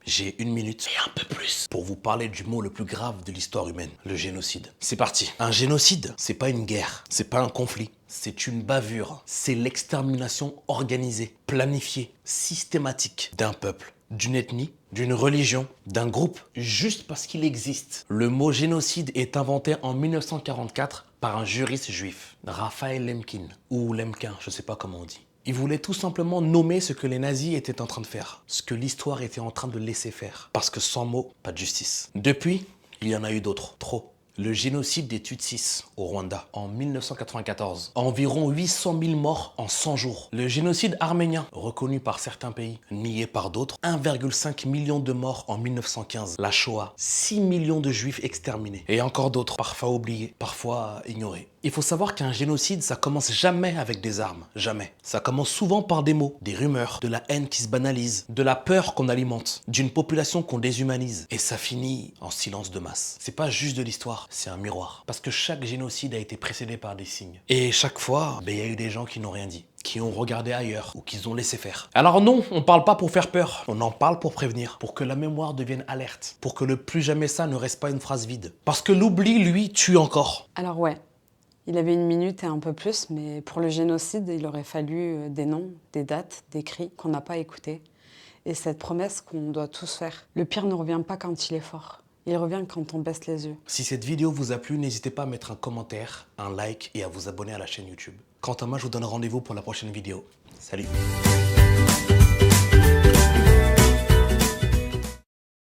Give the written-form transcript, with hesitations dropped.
J'ai 1 minute et un peu plus pour vous parler du mot le plus grave de l'histoire humaine, le génocide. C'est parti. Un génocide, c'est pas une guerre, c'est pas un conflit, c'est une bavure. C'est l'extermination organisée, planifiée, systématique d'un peuple, d'une ethnie, d'une religion, d'un groupe, juste parce qu'il existe. Le mot génocide est inventé en 1944 par un juriste juif, Raphaël Lemkin, ou Lemkin, je sais pas comment on dit. Il voulait tout simplement nommer ce que les nazis étaient en train de faire, ce que l'histoire était en train de laisser faire. Parce que sans mots, pas de justice. Depuis, il y en a eu d'autres, trop. Le génocide des Tutsis au Rwanda en 1994. Environ 800 000 morts en 100 jours. Le génocide arménien, reconnu par certains pays, nié par d'autres. 1,5 million de morts en 1915. La Shoah, 6 millions de juifs exterminés. Et encore d'autres, parfois oubliés, parfois ignorés. Il faut savoir qu'un génocide, ça commence jamais avec des armes. Jamais. Ça commence souvent par des mots, des rumeurs, de la haine qui se banalise, de la peur qu'on alimente, d'une population qu'on déshumanise. Et ça finit en silence de masse. C'est pas juste de l'histoire, c'est un miroir. Parce que chaque génocide a été précédé par des signes. Et chaque fois, il y a eu des gens qui n'ont rien dit, qui ont regardé ailleurs ou qui ont laissé faire. Alors non, on parle pas pour faire peur, on en parle pour prévenir, pour que la mémoire devienne alerte, pour que le plus jamais ça ne reste pas une phrase vide. Parce que l'oubli, lui, tue encore. Alors ouais, il avait 1 minute et un peu plus, mais pour le génocide, il aurait fallu des noms, des dates, des cris qu'on n'a pas écoutés. Et cette promesse qu'on doit tous faire. Le pire ne revient pas quand il est fort. Il revient quand on baisse les yeux. Si cette vidéo vous a plu, n'hésitez pas à mettre un commentaire, un like et à vous abonner à la chaîne YouTube. Quant à moi, je vous donne rendez-vous pour la prochaine vidéo. Salut!